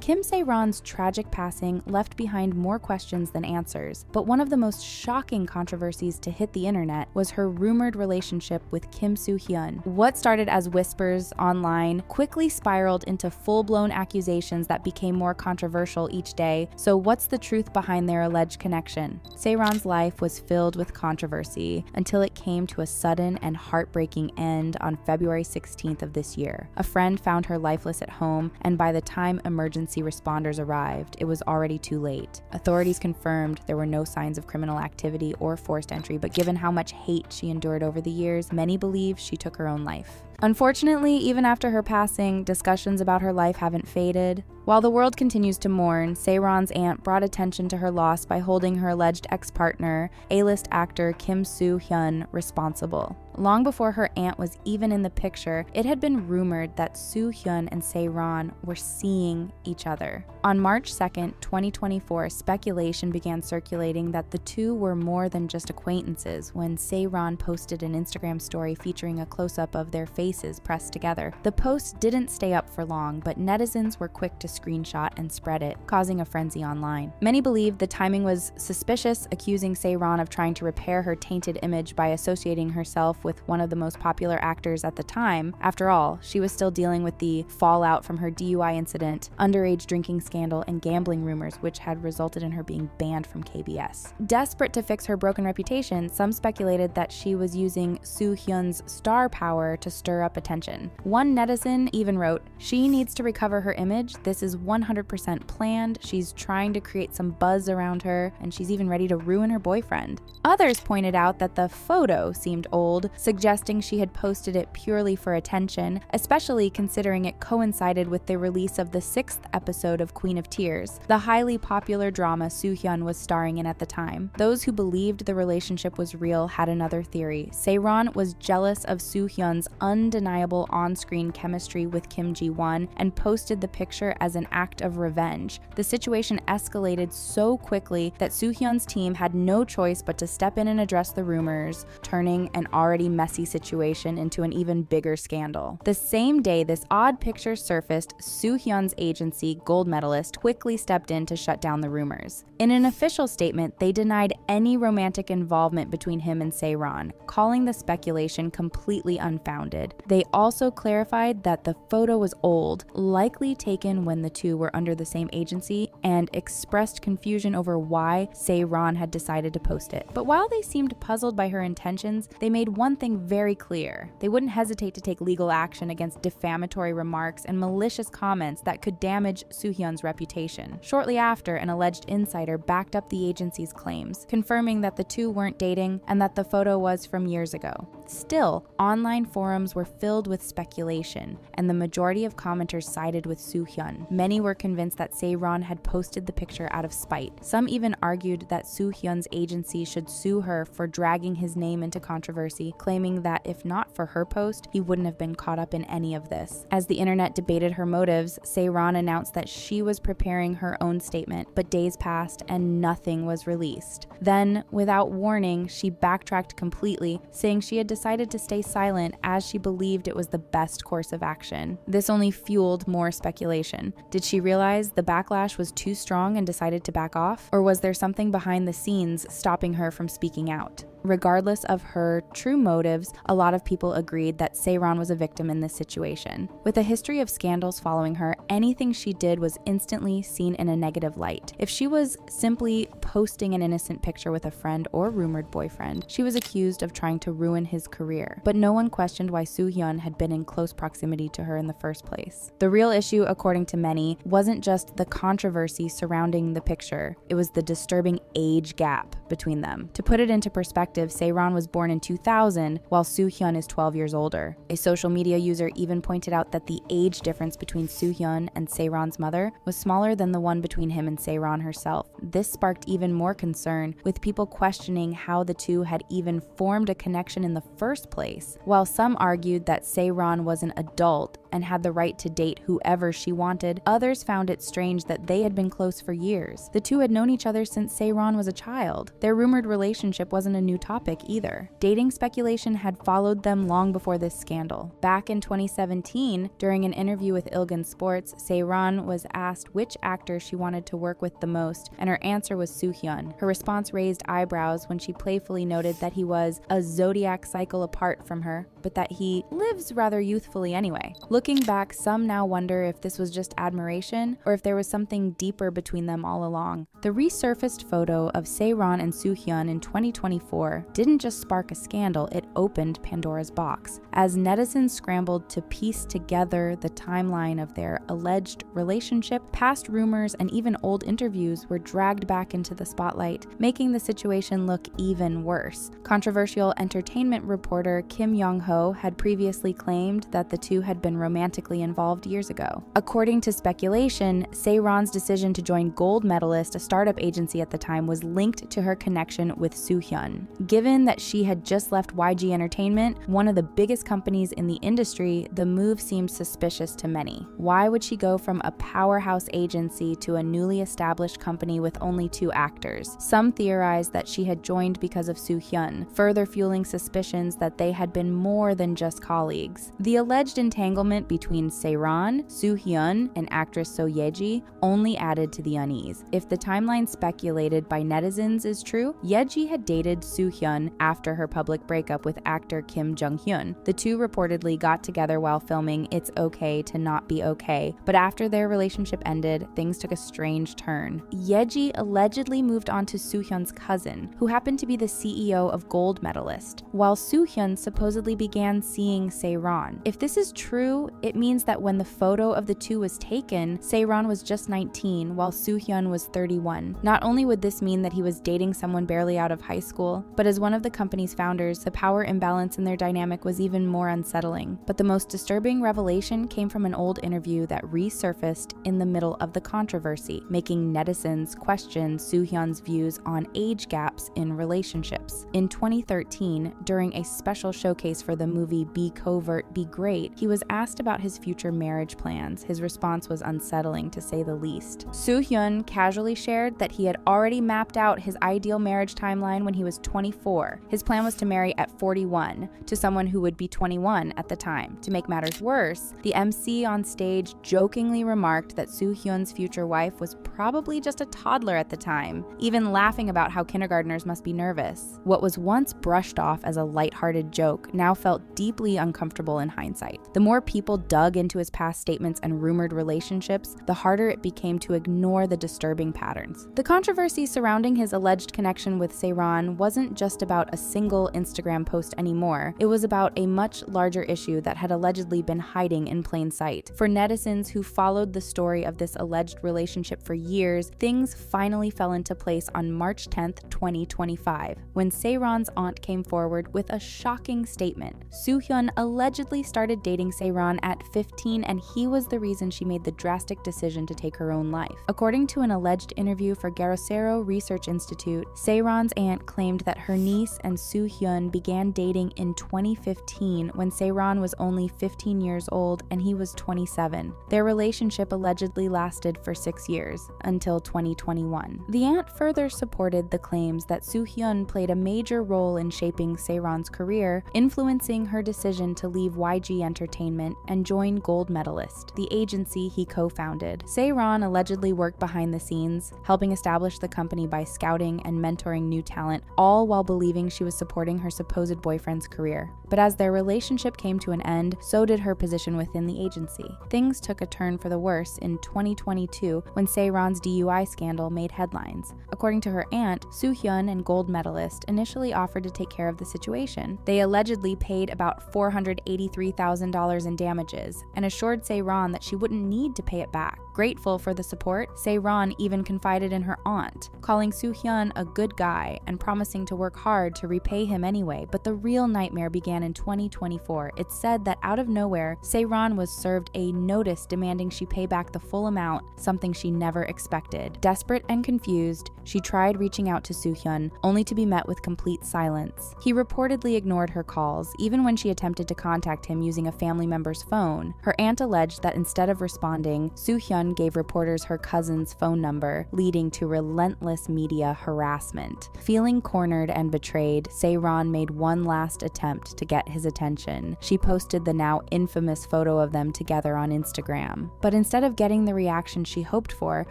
Sae Ron's tragic passing left behind more questions than answers, but one of the most shocking controversies to hit the internet was her rumored relationship with Soo Hyun. What started as whispers online quickly spiraled into full-blown accusations that became more controversial each day. So what's the truth behind their alleged connection? Sae Ron's life was filled with controversy until it came to a sudden and heartbreaking end on February 16th of this year. A friend found her lifeless at home, and by the time emergency responders arrived, it was already too late. Authorities confirmed there were no signs of criminal activity or forced entry, but given how much hate she endured over the years, many believe she took her own life. Unfortunately, even after her passing, discussions about her life haven't faded. While the world continues to mourn, Sae Ron's aunt brought attention to her loss by holding her alleged ex-partner, A-list actor Soo Hyun, responsible. Long before her aunt was even in the picture, it had been rumored that Soo Hyun and Sae Ron were seeing each other. On March 2nd, 2024, speculation began circulating that the two were more than just acquaintances when Sae Ron posted an Instagram story featuring a close-up of their faces pressed together. The post didn't stay up for long, but netizens were quick to screenshot and spread it, causing a frenzy online. Many believed the timing was suspicious, accusing Sae Ron of trying to repair her tainted image by associating herself with one of the most popular actors at the time. After all, she was still dealing with the fallout from her DUI incident, underage drinking scandal, and gambling rumors, which had resulted in her being banned from KBS. Desperate to fix her broken reputation, some speculated that she was using Soo Hyun's star power to stir up attention. One netizen even wrote, "She needs to recover her image. This is 100% planned. She's trying to create some buzz around her, and she's even ready to ruin her boyfriend." Others pointed out that the photo seemed old, suggesting she had posted it purely for attention, especially considering it coincided with the release of the 6th episode of Queen of Tears, the highly popular drama Soo Hyun was starring in at the time. Those who believed the relationship was real had another theory. Sae Ron was jealous of Soo Hyun's undeniable on-screen chemistry with Kim Ji-won and posted the picture as an act of revenge. The situation escalated so quickly that Soo Hyun's team had no choice but to step in and address the rumors, turning an already messy situation into an even bigger scandal. The same day this odd picture surfaced, Soo Hyun's agency, Gold Medalist, quickly stepped in to shut down the rumors. In an official statement, they denied any romantic involvement between him and Sae Ron, calling the speculation completely unfounded. They also clarified that the photo was old, likely taken when the two were under the same agency, and expressed confusion over why Sae Ron had decided to post it. But while they seemed puzzled by her intentions, they made one thing very clear. They wouldn't hesitate to take legal action against defamatory remarks and malicious comments that could damage Soo Hyun's reputation. Shortly after, an alleged insider backed up the agency's claims, confirming that the two weren't dating and that the photo was from years ago. Still, online forums were filled with speculation, and the majority of commenters sided with Soo Hyun. Many were convinced that Sae Ron had posted the picture out of spite. Some even argued that Soo Hyun's agency should sue her for dragging his name into controversy, claiming that if not for her post, he wouldn't have been caught up in any of this. As the internet debated her motives, Sae Ron announced that she was preparing her own statement, but days passed and nothing was released. Then, without warning, she backtracked completely, saying she had decided to stay silent as she believed it was the best course of action. This only fueled more speculation. Did she realize the backlash was too strong and decided to back off? Or was there something behind the scenes stopping her from speaking out? Regardless of her true motives, a lot of people agreed that Sae Ron was a victim in this situation. With a history of scandals following her, anything she did was instantly seen in a negative light. If she was simply posting an innocent picture with a friend or rumored boyfriend, she was accused of trying to ruin his career. But no one questioned why Soo Hyun had been in close proximity to her in the first place. The real issue, according to many, wasn't just the controversy surrounding the picture, it was the disturbing age gap between them. To put it into perspective, Sae Ron was born in 2000, while Soo Hyun is 12 years older. A social media user even pointed out that the age difference between Soo Hyun and Sae Ron's mother was smaller than the one between him and Sae Ron herself. This sparked even more concern, with people questioning how the two had even formed a connection in the first place. While some argued that Sae Ron was an adult and had the right to date whoever she wanted, others found it strange that they had been close for years. The two had known each other since Sae Ron was a child. Their rumored relationship wasn't a new topic either. Dating speculation had followed them long before this scandal. Back in 2017, during an interview with Ilgan Sports, Sae Ron was asked which actor she wanted to work with the most, and her answer was Soo Hyun. Her response raised eyebrows when she playfully noted that he was a zodiac cycle apart from her, but that he lives rather youthfully anyway. Looking back, some now wonder if this was just admiration or if there was something deeper between them all along. The resurfaced photo of Sae Ron and Soo Hyun in 2024 didn't just spark a scandal, it opened Pandora's box. As netizens scrambled to piece together the timeline of their alleged relationship, past rumors and even old interviews were dragged back into the spotlight, making the situation look even worse. Controversial entertainment reporter Kim Yong-ho had previously claimed that the two had been romantically involved years ago. According to speculation, Sae Ron's decision to join Gold Medalist, a startup agency at the time, was linked to her connection with Soo Hyun. Given that she had just left YG Entertainment, one of the biggest companies in the industry, the move seemed suspicious to many. Why would she go from a powerhouse agency to a newly established company with only 2 actors? Some theorized that she had joined because of Soo Hyun, further fueling suspicions that they had been more than just colleagues. The alleged entanglement between Sae Ron, Soo Hyun, and actress Seo Ye-ji only added to the unease. If the timeline speculated by netizens is true, Ye-ji had dated Soo Hyun after her public breakup with actor Kim Jung-hyun. The two reportedly got together while filming It's Okay to Not Be Okay, but after their relationship ended, things took a strange turn. Ye-ji allegedly moved on to Soo Hyun's cousin, who happened to be the CEO of Gold Medalist, while Soo Hyun supposedly began seeing Sae Ron. If this is true, it means that when the photo of the two was taken, Sae Ron was just 19, while Soo Hyun was 31. Not only would this mean that he was dating someone barely out of high school, but as one of the company's founders, the power imbalance in their dynamic was even more unsettling. But the most disturbing revelation came from an old interview that resurfaced in the middle of the controversy, making netizens question Soo Hyun's views on age gaps in relationships. In 2013, during a special showcase for the movie Be Covert, Be Great, he was asked about his future marriage plans. His response was unsettling, to say the least. Soo Hyun casually shared that he had already mapped out his ideal marriage timeline when he was 24. His plan was to marry at 41 to someone who would be 21 at the time. To make matters worse, the MC on stage jokingly remarked that Soo Hyun's future wife was probably just a toddler at the time, even laughing about how kindergartners must be nervous. What was once brushed off as a lighthearted joke now felt deeply uncomfortable in hindsight. The more people dug into his past statements and rumored relationships, the harder it became to ignore the disturbing patterns. The controversy surrounding his alleged connection with Sae Ron wasn't just about a single Instagram post anymore. It was about a much larger issue that had allegedly been hiding in plain sight. For netizens who followed the story of this alleged relationship for years, things finally fell into place on March 10th, 2025, when Sae Ron's aunt came forward with a shocking statement. Soo Hyun allegedly started dating Sae Ron at 15, and he was the reason she made the drastic decision to take her own life. According to an alleged interview for Garosero Research Institute, Sae Ron's aunt claimed that her niece and Soo Hyun began dating in 2015 when Sae Ron was only 15 years old and he was 27. Their relationship allegedly lasted for 6 years, until 2021. The aunt further supported the claims that Soo Hyun played a major role in shaping Sae Ron's career, influencing her decision to leave YG Entertainment and join Gold Medalist, the agency he co-founded. Sae Ron allegedly worked behind the scenes, helping establish the company by scouting and mentoring new talent, all while believing she was supporting her supposed boyfriend's career. But as their relationship came to an end, so did her position within the agency. Things took a turn for the worse in 2022 when Sae Ron's DUI scandal made headlines. According to her aunt, Soo Hyun and Gold Medalist initially offered to take care of the situation. They allegedly paid about $483,000 in damages and assured Sae Ron that she wouldn't need to pay it back. Grateful for the support, Sae Ron even confided in her aunt, calling Soo Hyun a good guy and promising to work hard to repay him anyway. But the real nightmare began in 2024. It's said that out of nowhere, Sae Ron was served a notice demanding she pay back the full amount, something she never expected. Desperate and confused, she tried reaching out to Soo Hyun, only to be met with complete silence. He reportedly ignored her calls, even when she attempted to contact him using a family member's phone. Her aunt alleged that instead of responding, Soo Hyun gave reporters her cousin's phone number, leading to relentless media harassment. Feeling cornered and betrayed, Sae Ron made one last attempt to get his attention. She posted the now infamous photo of them together on Instagram. But instead of getting the reaction she hoped for,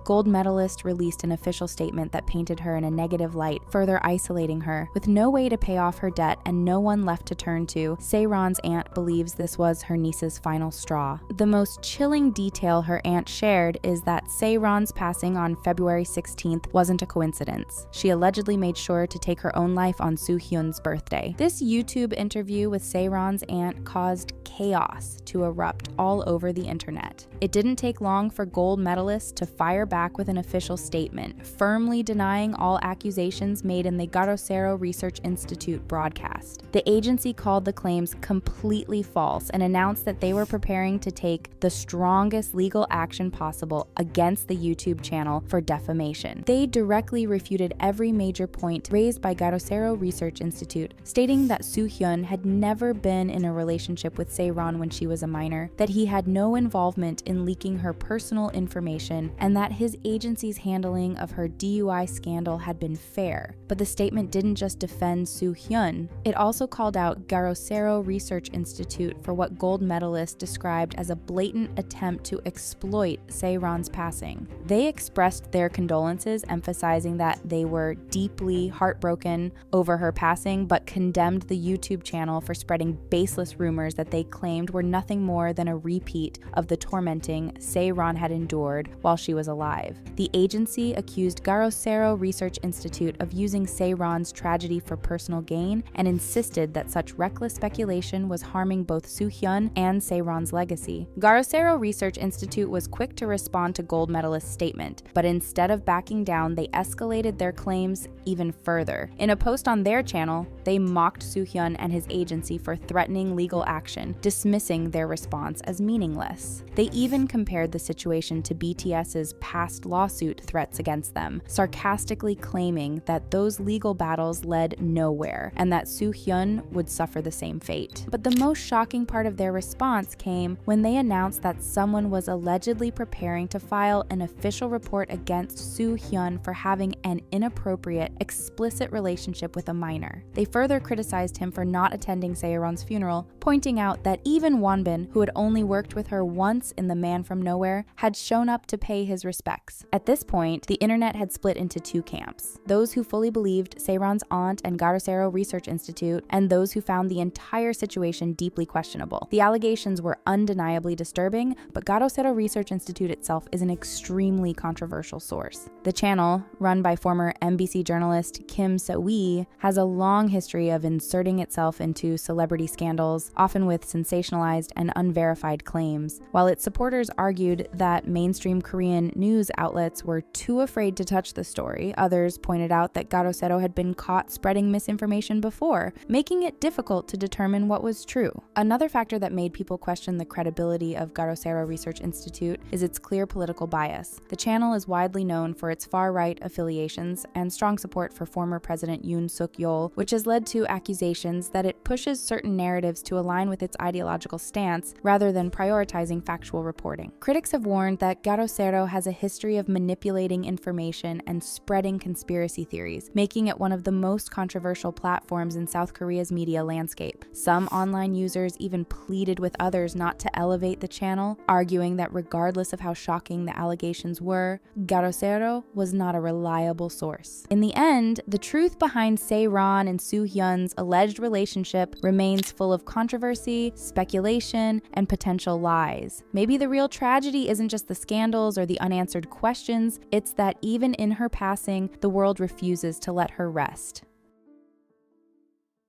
gold medalist released an official statement that painted her in a negative light, further isolating her. With no way to pay off her debt and no one left to turn to, Sae Ron's aunt believes this was her niece's final straw. The most chilling detail her aunt shared is that Sae Ron's passing on February 16th wasn't a coincidence. She allegedly made sure to take her own life on Soo Hyun's birthday. This YouTube interview with Sae Ron's aunt caused chaos to erupt all over the internet. It didn't take long for gold medalists to fire back with an official statement, firmly denying all accusations made in the Grosseiro Research Institute broadcast. The agency called the claims completely false and announced that they were preparing to take the strongest legal action possible against the YouTube channel for defamation. They directly refuted every major point raised by Grosseiro Research Institute, stating that Soo Hyun had never been in a relationship with Sae Ron when she was a minor, that he had no involvement in leaking her personal information, and that his agency's handling of her DUI scandal had been fair. But the statement didn't just defend Soo Hyun, it also called out Grosseiro Research Institute for what gold medalists described as a blatant attempt to exploit Sae Ron's passing. They expressed their condolences, emphasizing that they were deeply heartbroken over her passing, but condemned the YouTube channel for spreading baseless rumors that they claimed were nothing more than a repeat of the tormenting Sae Ron had endured while she was alive. The agency accused Grosseiro Research Institute of using Sae Ron's tragedy for personal gain and insisted that such reckless speculation was harming both Soo Hyun and Sae Ron's legacy. Grosseiro Research Institute was quick to respond to gold medalist's statement, but instead of backing down, they escalated their claims even further. In a post on their channel, they mocked Soo Hyun and his agency for threatening legal action, dismissing their response as meaningless. They even compared the situation to BTS's past lawsuit threats against them, sarcastically claiming that those legal battles led nowhere and that Soo Hyun would suffer the same fate. But the most shocking part of their response came when they announced that someone was allegedly preparing to file an official report against Soo Hyun for having an inappropriate, explicit relationship with a minor. They further criticized him for not attending Sae Ron's funeral, pointing out that even Wonbin, who had only worked with her once in The Man from Nowhere, had shown up to pay his respects. At this point, the internet had split into two camps: those who fully believed Sae Ron's aunt and Grosseiro Research Institute, and those who found the entire situation deeply questionable. The allegations were undeniably disturbing, but Grosseiro Research Institute itself is an extremely controversial source. The channel, run by former NBC journalist Kim Soo-hee, has a long history of inserting itself into celebrity scandals, often with sensationalized and unverified claims. While its supporters argued that mainstream Korean news outlets were too afraid to touch the story, others pointed out that Grosseiro had been caught spreading misinformation before, making it difficult to determine what was true. Another factor that made people question the credibility of Grosseiro Research Institute is its clear political bias. The channel is widely known for its far-right affiliations and strong support for former President Yoon Suk-yeol, which has led to accusations that it pushes certain narratives to align with its ideological stance rather than prioritizing factual reporting. Critics have warned that Grosseiro has a history of manipulating information and spreading conspiracy theories, making it one of the most controversial platforms in South Korea's media landscape. Some online users even pleaded with others not to elevate the channel, arguing that regardless of how shocking the allegations were, Grosseiro was not a reliable source. In the end, the truth behind Sae Ron and Soo Hyun's alleged relationship remains full of controversy, speculation, and potential lies. Maybe the real tragedy isn't just the scandals or the unanswered questions, it's that even in her passing, the world refuses to let her rest.